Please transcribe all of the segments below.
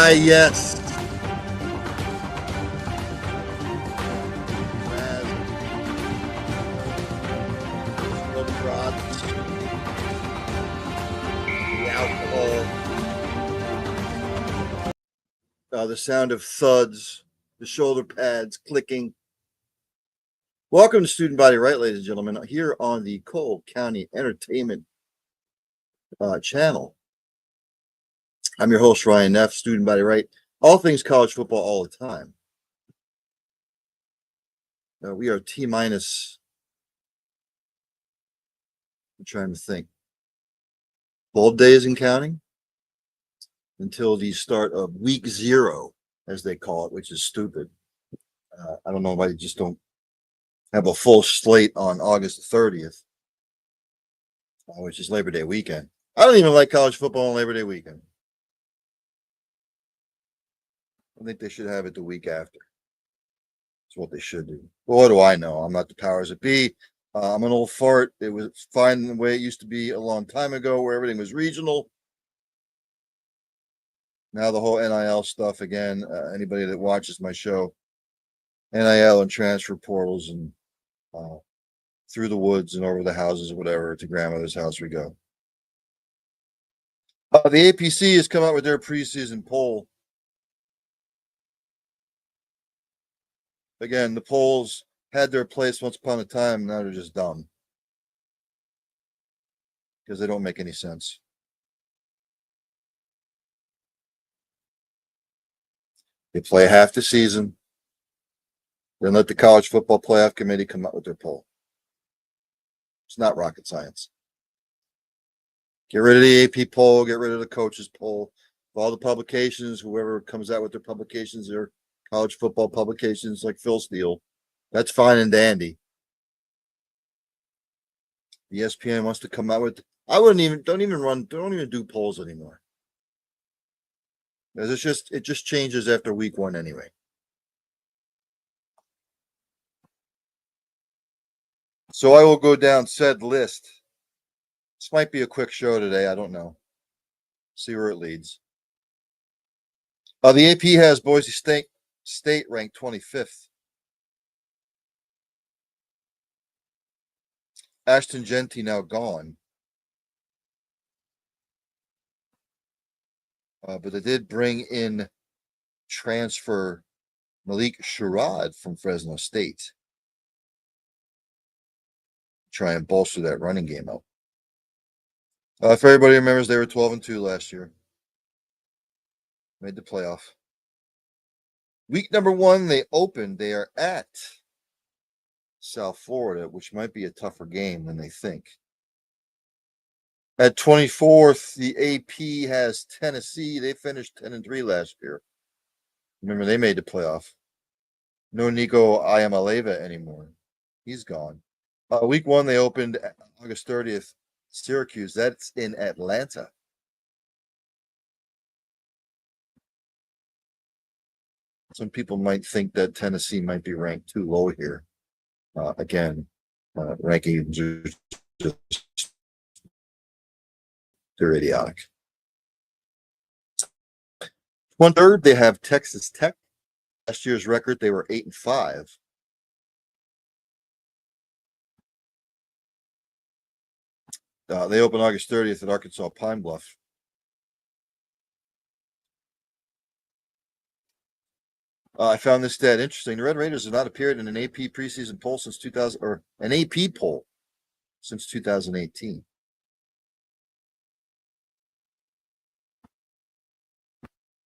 Why, yes. The alcohol. The sound of thuds, the shoulder pads clicking. Welcome to Student Body Right, ladies and gentlemen, here on the Cole County Entertainment channel. I'm your host, Ryan Neff, Student Body Right, all things college football all the time. We are T minus, I'm trying to think, 12 days and counting until the start of week 0, as they call it, which is stupid. I don't know why you just don't have a full slate on August 30th, which is Labor Day weekend. I don't even like college football on Labor Day weekend. I think they should have it the week after. That's what they should do. Well, what do I know? I'm not the powers that be. I'm an old fart. It was fine the way it used to be a long time ago, where everything was regional. Now the whole NIL stuff again. Anybody that watches my show, NIL and transfer portals and through the woods and over the houses or whatever, to grandmother's house we go. The APC has come out with their preseason poll. Again, the polls had their place once upon a time. Now they're just dumb because they don't make any sense. They play half the season, then let the College Football Playoff Committee come up with their poll. It's not rocket science. Get rid of the AP poll, get rid of the coaches poll. All the publications, whoever comes out with their publications, their college football publications like Phil Steele, that's fine and dandy. The ESPN wants to come out with, don't even do polls anymore. It just changes after week 1 anyway. So I will go down said list. This might be a quick show today. I don't know. See where it leads. The AP has Boise State ranked 25th. Ashton Jeanty now gone. But they did bring in transfer Malik Sherrod from Fresno State. Try and bolster that running game up. If everybody remembers, they were 12-2 last year. Made the playoff. Week number 1, they opened. They are at South Florida, which might be a tougher game than they think. At 24th, the AP has Tennessee. They finished 10-3 last year. Remember, they made the playoff. No Nico Iamaleava anymore. He's gone. Week 1, they opened August 30th. Syracuse. That's in Atlanta. Some people might think that Tennessee might be ranked too low here. Again, rankings are just, they're idiotic. 1/3, they have Texas Tech. Last year's record, they were 8-5. They open August 30th at Arkansas Pine Bluff. I found this stat interesting. The Red Raiders have not appeared in an AP preseason poll since 2000, or an AP poll since 2018.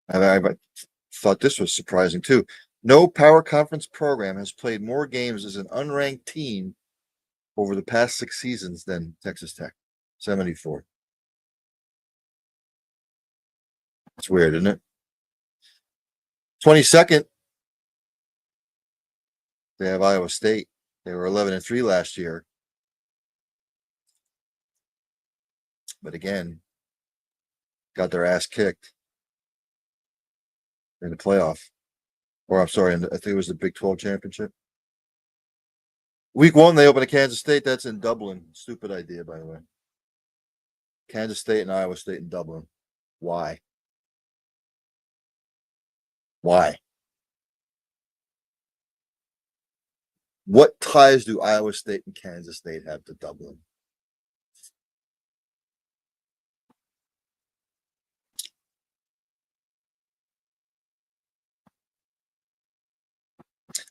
I thought this was surprising too. No power conference program has played more games as an unranked team over the past 6 seasons than Texas Tech, 74. It's weird, isn't it? 22nd, they have Iowa State. They were 11-3 last year. But again, got their ass kicked in the playoff. Or I'm sorry, I think it was the Big 12 championship. Week 1, they open at Kansas State. That's in Dublin. Stupid idea, by the way. Kansas State and Iowa State in Dublin. Why? Why? What ties do Iowa State and Kansas State have to Dublin?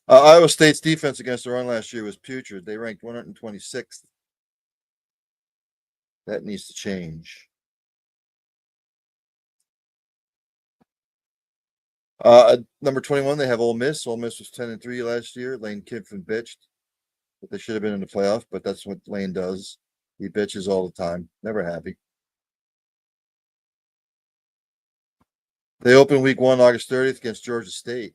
Iowa State's defense against the run last year was putrid. They ranked 126th. That needs to change. Number 21, they have Ole Miss. Ole Miss was 10-3 last year. Lane Kiffin bitched, but they should have been in the playoff. But that's what Lane does. He bitches all the time. Never happy. They open week 1, August 30th against Georgia State.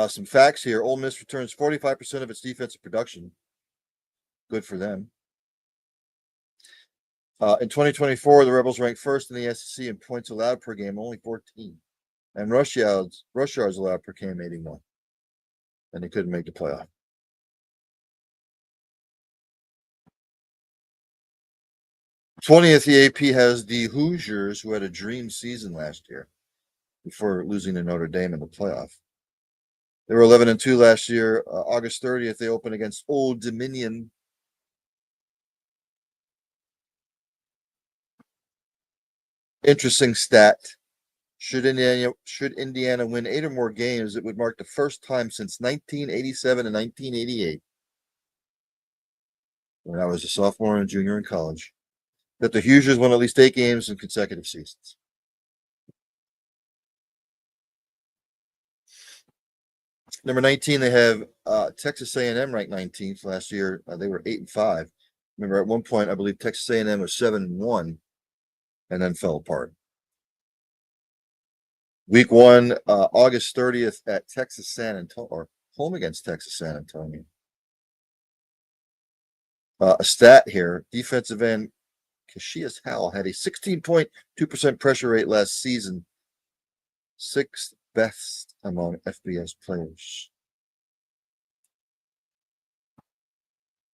Some facts here. Ole Miss returns 45% of its defensive production. Good for them. In 2024, the Rebels ranked first in the SEC in points allowed per game, only 14. And rush yards allowed per game, 81. And they couldn't make the playoff. '20th, the AP has the Hoosiers, who had a dream season last year before losing to Notre Dame in the playoff. They were 11-2 last year. August 30th, they open against Old Dominion. Interesting stat. Should Indiana win 8 or more games, it would mark the first time since 1987 and 1988, when I was a sophomore and junior in college, that the Hoosiers won at least 8 games in consecutive seasons. Number 19, they have Texas A&M ranked 19th last year. They were 8-5. Remember, at one point, I believe Texas A&M was 7-1, and then fell apart. Week 1, August 30th at Texas San Antonio, or home against Texas San Antonio. A stat here: defensive end Cassius Howell had a 16.2% pressure rate last season, 6th best among FBS players.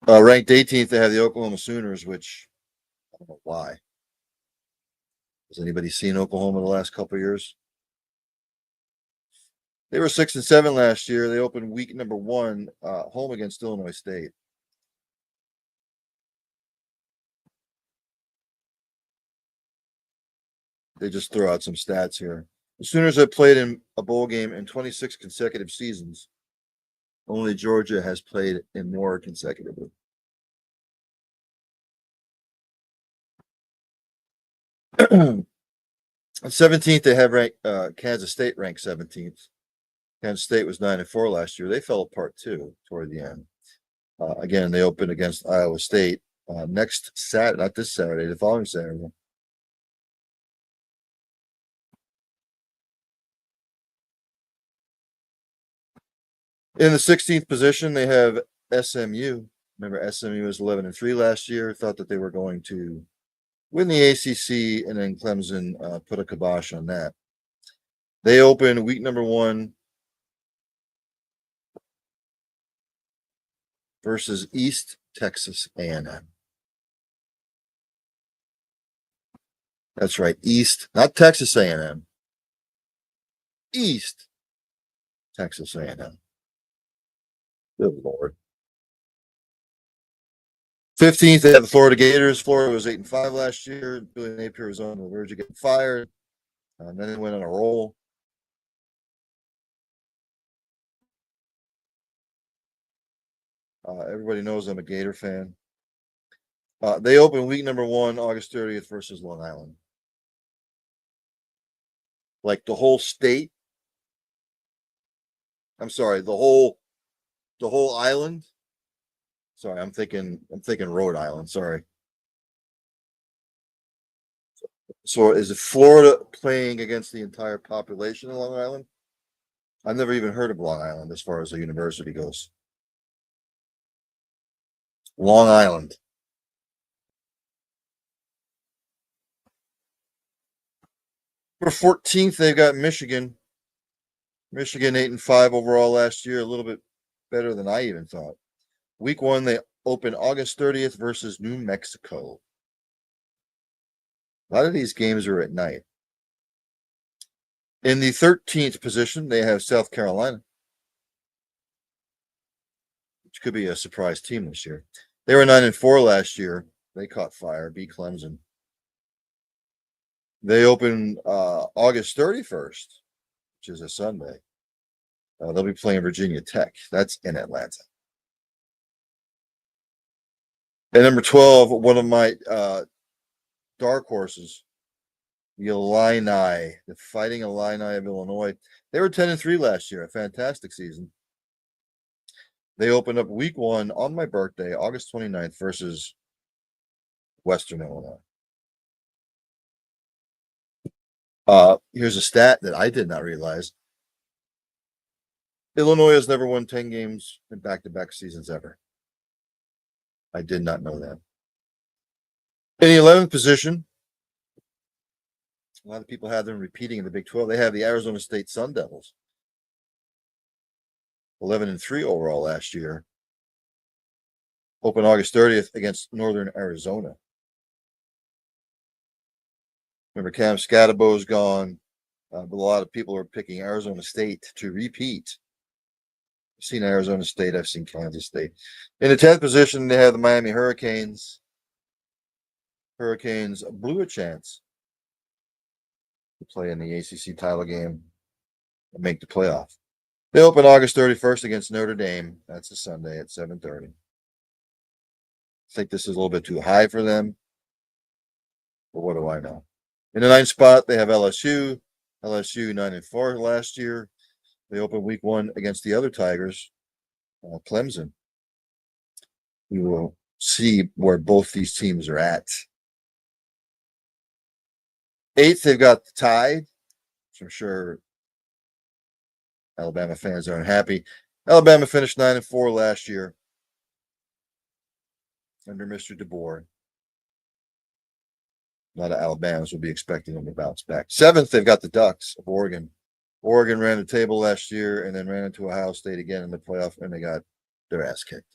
Ranked 18th, they have the Oklahoma Sooners, which I don't know why. Has anybody seen Oklahoma the last couple of years? They were 6-7 last year. They opened week number 1, home against Illinois State. They just throw out some stats here. The Sooners have played in a bowl game in 26 consecutive seasons. Only Georgia has played in more consecutively. 17th, they have ranked Kansas State ranked 17th. Kansas State was 9-4 last year. They fell apart too toward the end. Again, they opened against Iowa State next Saturday, not this Saturday, the following Saturday. In the 16th position, they have SMU. Remember, SMU was 11-3 last year. Thought that they were going to win the ACC, and then Clemson put a kibosh on that. They open week number 1 versus East Texas A&M. That's right, East, not Texas A&M. East Texas A&M. Good Lord. 15th, they have the Florida Gators. Florida was 8-5 last year. Billy Napier was on the verge of getting fired. And then they went on a roll. Everybody knows I'm a Gator fan. They open week number 1, August 30th versus Long Island. Like the whole state. I'm sorry, the whole island. Sorry, I'm thinking Rhode Island. Sorry. So is it Florida playing against the entire population of Long Island? I've never even heard of Long Island as far as the university goes. Long Island. For 14th, they've got Michigan. Michigan 8-5 overall last year, a little bit better than I even thought. Week 1, they open August 30th versus New Mexico. A lot of these games are at night. In the 13th position, they have South Carolina, which could be a surprise team this year. They were 9-4 last year. They caught fire, beat Clemson. They open August 31st, which is a Sunday. They'll be playing Virginia Tech. That's in Atlanta. And number 12, one of my dark horses, the Illini, the Fighting Illini of Illinois. They were 10-3 last year, a fantastic season. They opened up week 1 on my birthday, August 29th, versus Western Illinois. Here's a stat that I did not realize. Illinois has never won 10 games in back-to-back seasons ever. I did not know that. In the 11th position, a lot of people have them repeating in the Big 12. They have the Arizona State Sun Devils. 11-3 overall last year. Open August 30th against Northern Arizona. Remember, Cam Scatterbo's gone, but a lot of people are picking Arizona State to repeat. I've seen Arizona State. I've seen Kansas State. In the 10th position, they have the Miami Hurricanes. Hurricanes blew a chance to play in the ACC title game and make the playoff. They open August 31st against Notre Dame. That's a Sunday at 7:30. I think this is a little bit too high for them, but what do I know? In the 9th spot, they have LSU. LSU 9-4 last year. They open week 1 against the other Tigers, Clemson. We will see where both these teams are at. 8th, they've got the Tide, which I'm sure Alabama fans aren't happy. Alabama finished 9-4 last year under Mr. DeBoer. A lot of Alabamans will be expecting them to bounce back. 7th, they've got the Ducks of Oregon. Oregon ran the table last year and then ran into Ohio State again in the playoff, and they got their ass kicked.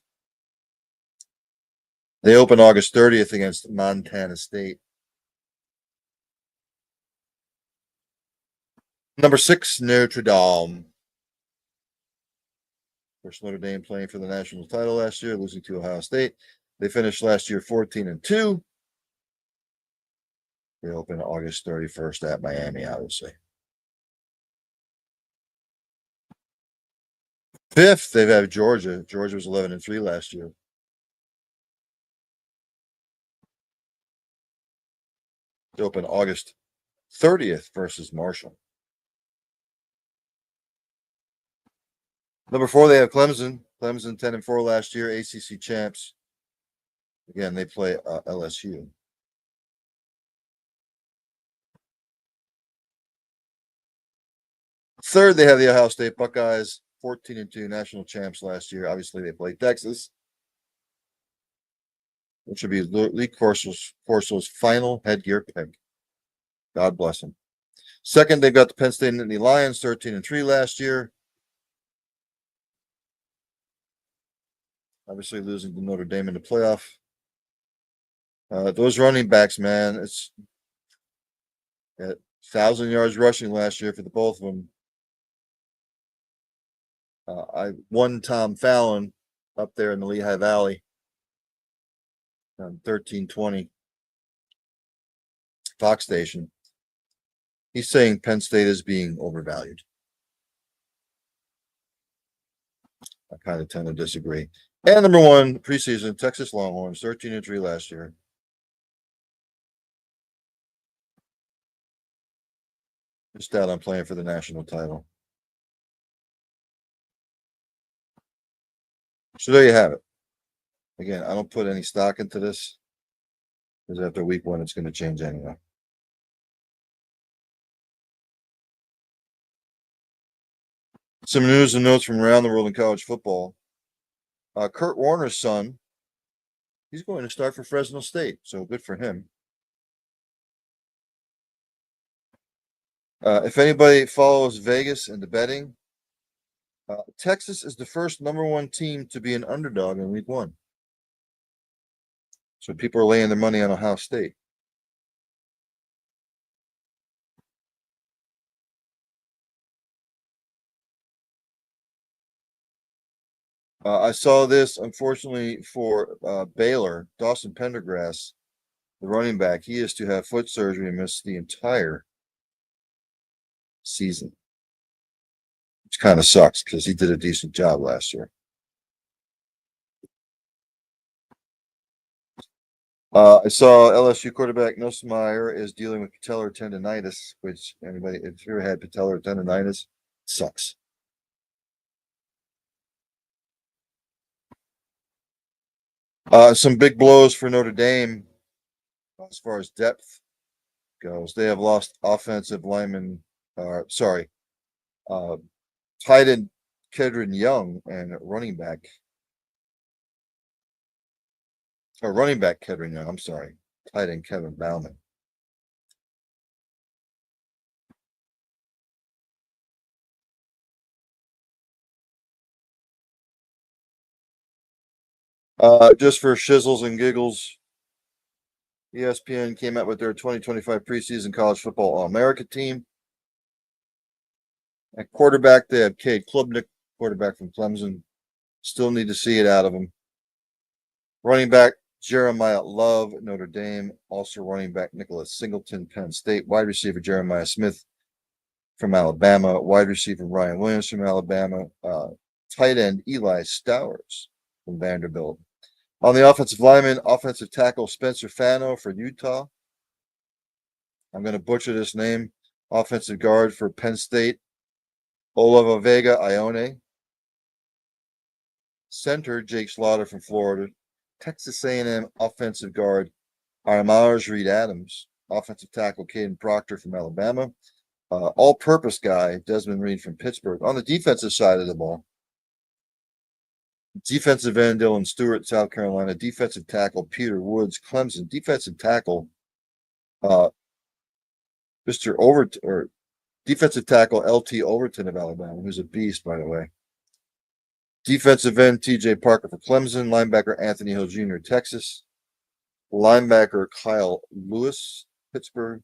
They open August 30th against Montana State. Number 6, Notre Dame. First Notre Dame playing for the national title last year, losing to Ohio State. They finished last year 14-2. They open August 31st at Miami, obviously. 5th, they have Georgia. Georgia was 11-3 last year. They open August 30th versus Marshall. Number 4, they have Clemson. Clemson 10-4 last year, ACC champs. Again, they play LSU. Third, they have the Ohio State Buckeyes, 14-2 national champs last year. Obviously, they played Texas, which would be Lee Corso's final headgear pick. God bless him. Second, they've got the Penn State Nittany Lions, 13-3 last year. Obviously, losing to Notre Dame in the playoff. Those running backs, man, it's at 1,000 yards rushing last year for the both of them. I won Tom Fallon up there in the Lehigh Valley on 1320 Fox station. He's saying Penn State is being overvalued. I kind of tend to disagree. And number 1, preseason, Texas Longhorns, 13-3 last year. Just out on playing for the national title. So there you have it. Again, I don't put any stock into this because after week 1, it's going to change anyway. Some news and notes from around the world in college football. Kurt Warner's son, he's going to start for Fresno State, so good for him. If anybody follows Vegas and the betting, Texas is the first number 1 team to be an underdog in week 1. So people are laying their money on Ohio State. I saw this unfortunately for Baylor, Dawson Pendergrass, the running back. He is to have foot surgery and miss the entire season, which kind of sucks because he did a decent job last year. I saw LSU quarterback Nussmeier is dealing with patellar tendonitis, which anybody, if you ever had patellar tendonitis, sucks. Some big blows for Notre Dame as far as depth goes. They have lost offensive lineman, sorry, uh, tight end Kedron Young and running back Kedron Young. I'm sorry, tight end Kevin Bauman. Just for shizzles and giggles, ESPN came out with their 2025 preseason college football All-America team. At quarterback, they have Cade Klubnik, quarterback from Clemson. Still need to see it out of him. Running back, Jeremiah Love, Notre Dame. Also running back, Nicholas Singleton, Penn State. Wide receiver, Jeremiah Smith from Alabama. Wide receiver, Ryan Williams from Alabama. Tight end, Eli Stowers from Vanderbilt. On the offensive lineman, offensive tackle, Spencer Fano for Utah. I'm going to butcher this name. Offensive guard for Penn State, Olavavega Ione. Center, Jake Slaughter from Florida. Texas A&M offensive guard, Armars Reed Adams. Offensive tackle, Caden Proctor from Alabama. All-purpose guy, Desmond Reed from Pittsburgh. On the defensive side of the ball, defensive end, Dylan Stewart, South Carolina. Defensive tackle, Peter Woods, Clemson. Defensive tackle, Mr. Overton, or defensive tackle, LT Overton of Alabama, who's a beast, by the way. Defensive end, TJ Parker for Clemson. Linebacker, Anthony Hill Jr., Texas. Linebacker, Kyle Lewis, Pittsburgh.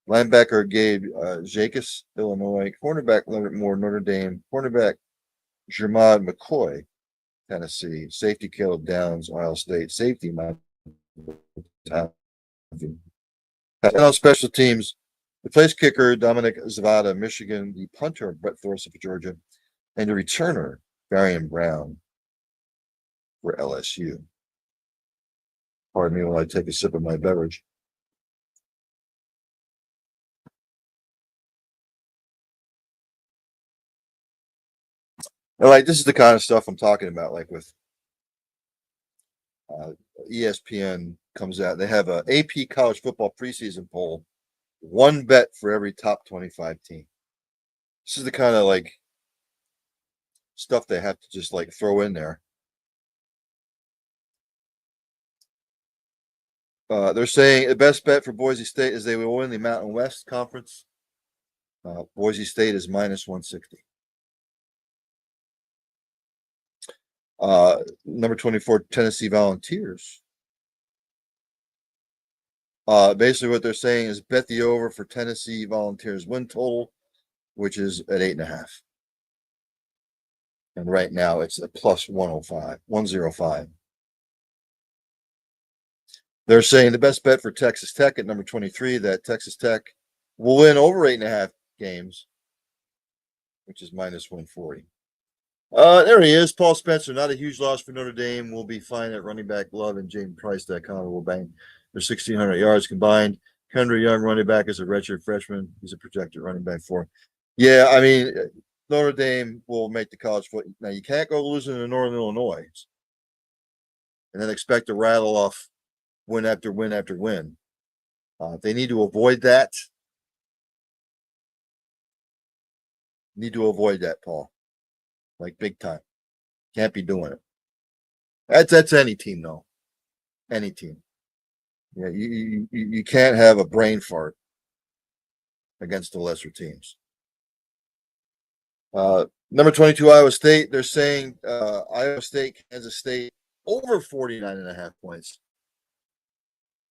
Linebacker, Gabe Jacobs, Illinois. Cornerback, Leonard Moore, Notre Dame. Cornerback, Jermod McCoy, Tennessee. Safety, Caleb Downs, Ohio State. Safety, Mount. And on special teams, the place kicker, Dominic Zavada, Michigan. The punter, Brett Thorson for Georgia. And the returner, Varian Brown for LSU. Pardon me while I take a sip of my beverage. And like, this is the kind of stuff I'm talking about, like with ESPN comes out. They have a AP college football preseason poll, one bet for every top 25 team. This is the kind of like stuff they have to just like throw in there. They're saying the best bet for Boise State is they will win the Mountain West Conference. Boise State is minus 160. Number 24, Tennessee Volunteers. Basically what they're saying is bet the over for Tennessee Volunteers win total, which is at 8.5. And right now it's a plus 105. They're saying the best bet for Texas Tech at number 23, that Texas Tech will win over 8.5 games, which is minus 140. There he is, Paul Spencer. Not a huge loss for Notre Dame. We'll be fine at running back Love and Jaden Price.com. Will bang their 1,600 yards combined. Kendra Young, running back, is a redshirt freshman. He's a projected running back for. Yeah, I mean, Notre Dame will make the college football. Now, you can't go losing to Northern Illinois and then expect to rattle off win after win after win. They need to avoid that. Paul. Like big time. Can't be doing it. That's any team, though. Any team. Yeah, you can't have a brain fart against the lesser teams. Number 22, Iowa State. They're saying Iowa State, Kansas State over 49.5 points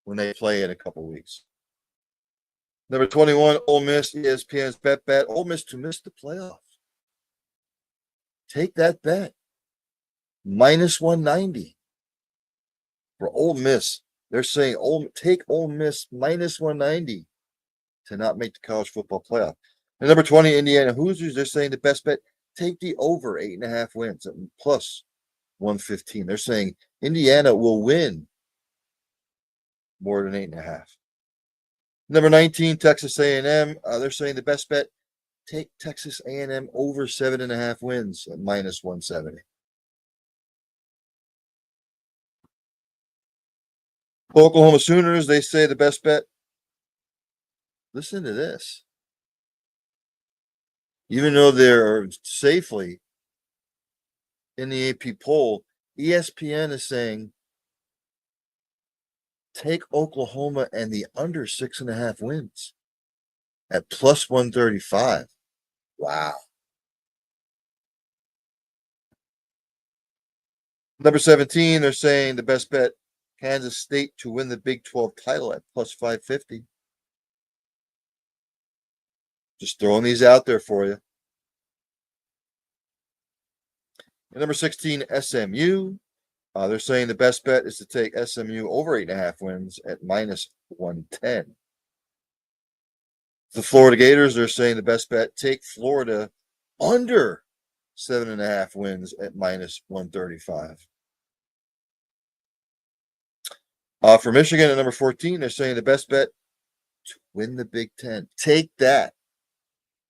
when they play in a couple weeks. Number 21, Ole Miss, ESPN's bet. Ole Miss to miss the playoffs. Take that bet. minus 190 for Ole Miss. They're saying take Ole Miss minus 190 to not make the college football playoff. And number 20, Indiana Hoosiers, they're saying the best bet, take the over 8.5 wins at plus 115. They're saying Indiana will win more than 8.5. Number 19, Texas A&M. They're saying the best bet, take Texas A&M over 7.5 wins at minus 170. Oklahoma Sooners, they say the best bet. Listen to this. Even though they're safely in the AP poll, ESPN is saying take Oklahoma and the under 6.5 wins at plus 135. Wow. Number 17, they're saying the best bet, Kansas State to win the Big 12 title at plus 550. Just throwing these out there for you. And number 16, SMU. They're saying the best bet is to take SMU over 8.5 wins at minus 110. The Florida Gators, they're saying the best bet, take Florida under 7.5 wins at minus 135. For Michigan at number 14, they're saying the best bet to win the Big Ten. Take that.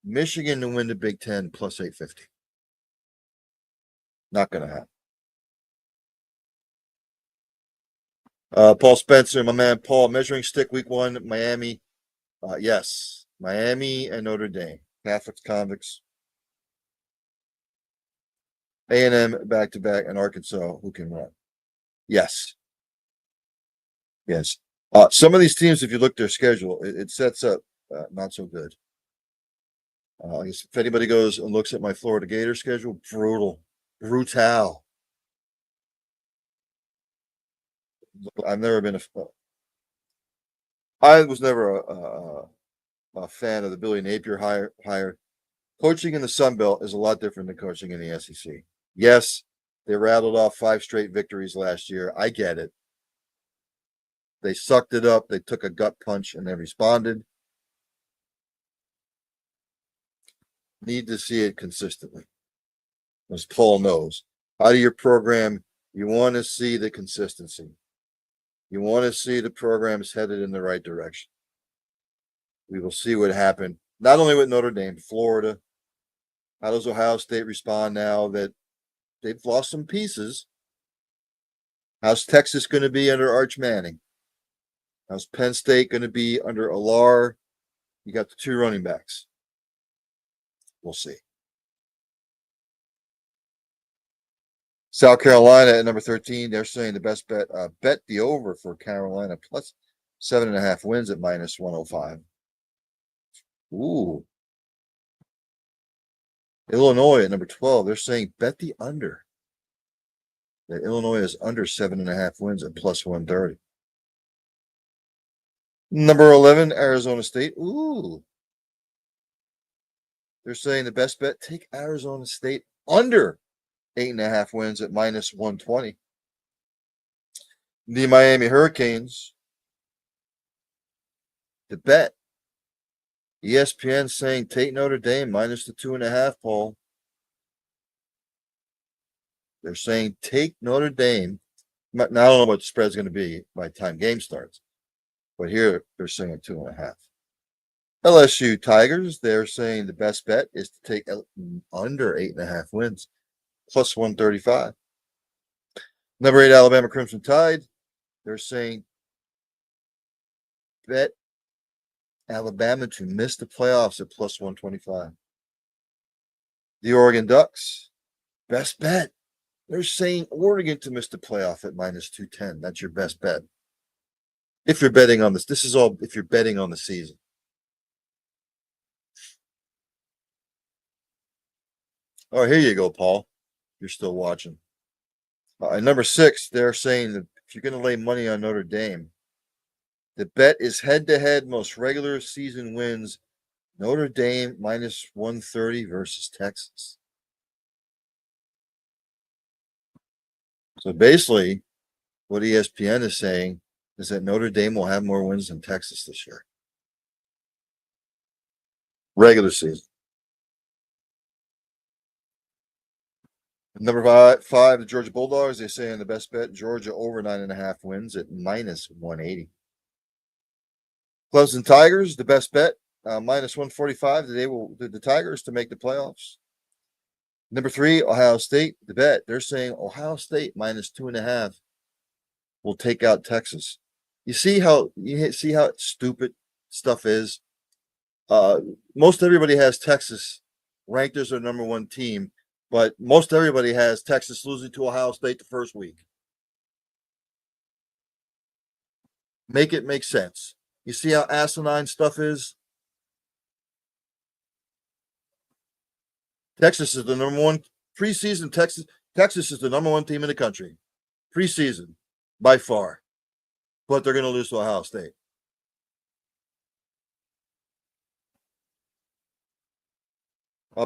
Michigan to win the Big Ten plus 850. Not going to happen. Paul Spencer, my man Paul, measuring stick week 1, Miami. Yes, Miami and Notre Dame. Catholics, convicts. A&M back-to-back, and Arkansas, who can run. Yes. Yes. Some of these teams, if you look at their schedule, it sets up not so good. I guess if anybody goes and looks at my Florida Gator schedule, brutal. I've never been I was never a fan of the Billy Napier hire. Coaching in the Sun Belt is a lot different than coaching in the SEC. Yes, they rattled off 5 straight victories last year. I get it. They sucked it up. They took a gut punch and they responded. Need to see it consistently. As Paul knows, out of your program, you want to see the consistency. You want to see the program is headed in the right direction. We will see what happened, not only with Notre Dame, Florida. How does Ohio State respond now that they've lost some pieces? How's Texas going to be under Arch Manning? How's Penn State going to be under Alar? You got the 2 running backs. We'll see. South Carolina at number 13, they're saying the best bet, bet the over for Carolina plus 7.5 wins at minus 105. Ooh. Illinois at number 12, they're saying bet the under. That Illinois is under 7.5 wins at plus 130. Number 11, Arizona State. Ooh. They're saying the best bet, take Arizona State under 8.5 wins at minus 120. The Miami Hurricanes, the bet. ESPN saying take Notre Dame minus the 2.5, Paul. They're saying take Notre Dame. Now, I don't know what the spread's going to be by the time game starts, but here they're saying 2.5. LSU Tigers, they're saying the best bet is to take under 8.5 wins, plus 135. Number 8, Alabama Crimson Tide, they're saying bet Alabama to miss the playoffs at plus 125. The Oregon Ducks, best bet. They're saying Oregon to miss the playoff at minus 210. That's your best bet. If you're betting on this, this is all if you're betting on the season. Oh, here you go, Paul. You're still watching. At number 6, they're saying that if you're going to lay money on Notre Dame, the bet is head-to-head most regular season wins. Notre Dame minus 130 versus Texas. So basically, what ESPN is saying is that Notre Dame will have more wins than Texas this year. Regular season. Number five, the Georgia Bulldogs. They're saying the best bet, Georgia over 9.5 wins at minus 180. Clemson Tigers, the best bet, minus 145. The Tigers to make the playoffs. Number 3, Ohio State, the bet. They're saying Ohio State minus 2.5 will take out Texas. You see how stupid stuff is? Most everybody has Texas ranked as their number 1 team, but most everybody has Texas losing to Ohio State the first week. Make it make sense. You see how asinine stuff is? Texas is the number 1 preseason. Texas is the number 1 team in the country. Preseason, by far. But they're going to lose to Ohio State.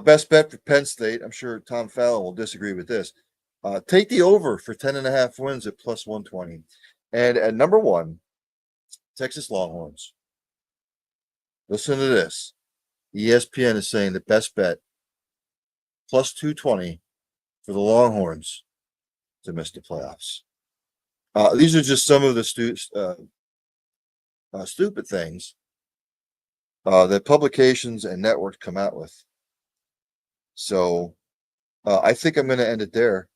Best bet for Penn State. I'm sure Tom Fallon will disagree with this. Take the over for 10.5 wins at plus 120. And at number 1, Texas Longhorns. Listen to this. ESPN is saying the best bet, plus 220 for the Longhorns to miss the playoffs. These are just some of the stupid things that publications and networks come out with. So I think I'm going to end it there.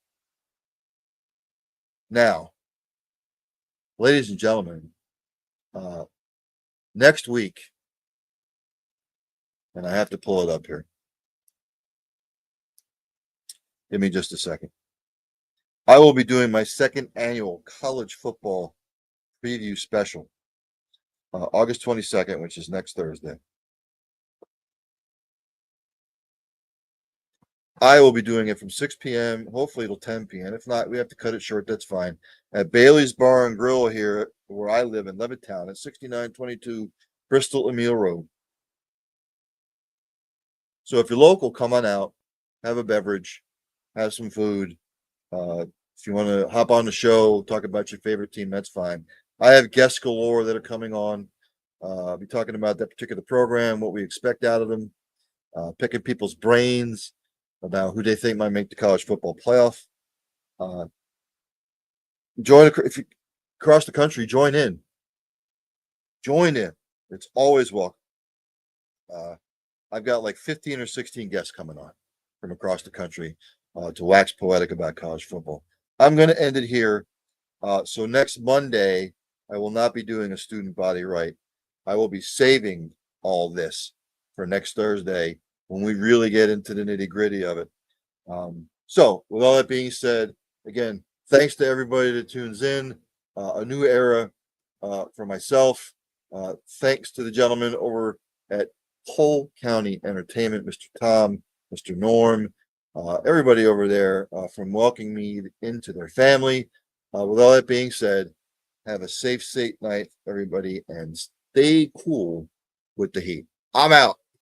Now, ladies and gentlemen, next week, and I have to pull it up here. Give me just a second. I will be doing my 2nd annual college football preview special, August 22nd, which is next Thursday. I will be doing it from 6 p.m., hopefully till 10 p.m. If not, we have to cut it short. That's fine. At Bailey's Bar and Grill here, where I live in Levittown, at 6922 Bristol Emile Road. So if you're local, come on out, have a beverage, have some food. If you want to hop on the show, talk about your favorite team, that's fine. I have guests galore that are coming on. I'll be talking about that particular program, what we expect out of them, picking people's brains about who they think might make the college football playoff. If you across the country, join in. Join in. It's always welcome. I've got like 15 or 16 guests coming on from across the country to wax poetic about college football. I'm going to end it here. So next Monday, I will not be doing a student body right. I will be saving all this for next Thursday when we really get into the nitty-gritty of it. So with all that being said, again, thanks to everybody that tunes in. A new era for myself. Thanks to the gentleman over at Polk County Entertainment, Mr. Tom, Mr. Norm, everybody over there from welcoming me into their family. With all that being said, have a safe night, everybody, and stay cool with the heat. I'm out.